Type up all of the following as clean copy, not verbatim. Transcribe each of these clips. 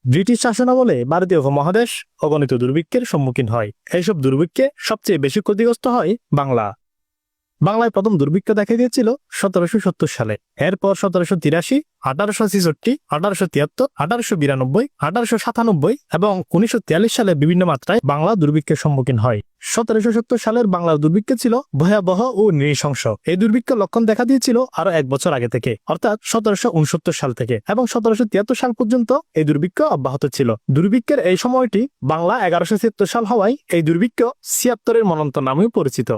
British শাসনামলে ভারতীয় উপমহাদেশ অগণিত দুর্ভিক্ষের সম্মুখীন হয়। এইসব দুর্ভিক্ষে সবচেয়ে বেশি ক্ষতিগ্রস্ত হয় বাংলা। বাংলায় প্রথম দুর্ভিক্ষ দেখা দিয়েছিল 1770 সালে। এরপর 1783, 1866, 1873, 1892, 1897 এবং 1943 সালে বিভিন্ন মাত্রায় বাংলা দুর্ভিক্ষের সম্মুখীন হয়। 1770 সালের বাংলার দুর্ভিক্ষ ছিল ভয়াবহ ও নৃশংস। এই দুর্ভিক্ষ লক্ষণ দেখা দিয়েছিল আরো 1 বছর আগে থেকে, অর্থাৎ 1769 সাল থেকে, এবং 1773 সাল পর্যন্ত এই দুর্ভিক্ষ অব্যাহত ছিল। দুর্ভিক্ষের এই সময়টি বাংলা 1176 সাল হওয়ায় এই দুর্ভিক্ষ 76-এর মন্বন্তর নামেও পরিচিত।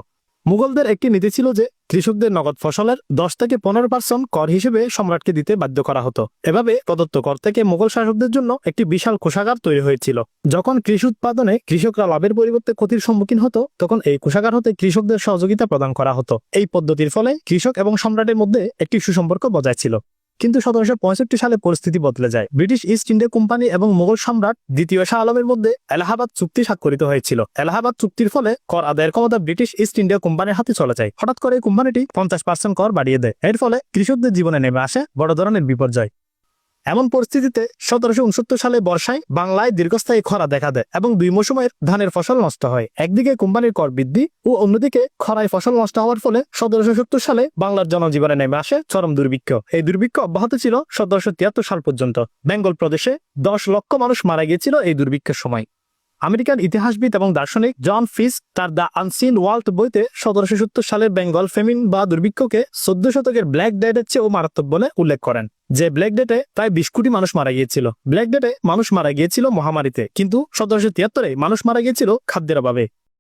মুঘলদের একটি নীতি ছিল যে কৃষকদের নগদ ফসলের 10 থেকে 15% কর হিসেবে সম্রাটকে দিতে বাধ্য করা হতো। এভাবে প্রদত্ত কর থেকে মুঘল শাসকদের জন্য একটি বিশাল কোষাগার তৈরি হয়েছিল। যখন কৃষি উৎপাদনে কৃষকরা লাভের পরিবর্তে ক্ষতির সম্মুখীন হতো, তখন এই কোষাগার হতে কৃষকদের সহযোগিতা প্রদান করা হতো। এই পদ্ধতির ফলে কৃষক এবং সম্রাটের মধ্যে একটি সুসম্পর্ক বজায় ছিল। কিন্তু 1765 সালে পরিস্থিতি বদলে যায়। ব্রিটিশ ইস্ট ইন্ডিয়া কোম্পানি এবং মুঘল সম্রাট দ্বিতীয় শাহ আলমের মধ্যে এলাহাবাদ চুক্তি স্বাক্ষরিত হয়েছিল। এলাহাবাদ চুক্তির ফলে কর আদায়ের ক্ষমতা ব্রিটিশ ইস্ট ইন্ডিয়া কোম্পানির হাতে চলে যায়। হঠাৎ করে কোম্পানিটি 50% কর বাড়িয়ে দেয়। এর ফলে কৃষকদের জীবনে নেমে আসে বড় ধরনের বিপর্যয়। এমন পরিস্থিতিতে 1769 সালে বর্ষায় বাংলায় দীর্ঘস্থায়ী খরা দেখা দেয় এবং 2 মৌসুমের ধানের ফসল নষ্ট হয়। একদিকে কোম্পানির কর বৃদ্ধি ও অন্যদিকে খরায় ফসল নষ্ট হওয়ার ফলে 1770 সালে বাংলার জনজীবনে নেমে আসে চরম দুর্ভিক্ষ। এই দুর্ভিক্ষ অব্যাহত ছিল 1773 সাল পর্যন্ত। বেঙ্গল প্রদেশে 10 লক্ষ মানুষ মারা গিয়েছিল এই দুর্ভিক্ষের সময়। আমেরিকান ইতিহাসবিদ এবং দার্শনিক জন ফিস তার দ্য আনসিন ওয়ার্ল্ড বইতে 1770 সালের বেঙ্গল ফেমিন বা দুর্ভিক্ষকে 14 শতকের ব্ল্যাক ডেথের চেয়েও মারাত্মক বলে উল্লেখ করেন। যে ব্ল্যাক ডেথে প্রায় 20 কোটি মানুষ মারা গিয়েছিল। ব্ল্যাক ডেথে মানুষ মারা গিয়েছিল মহামারীতে, কিন্তু 1773-এ মানুষ মারা গিয়েছিল খাদ্যের অভাবে।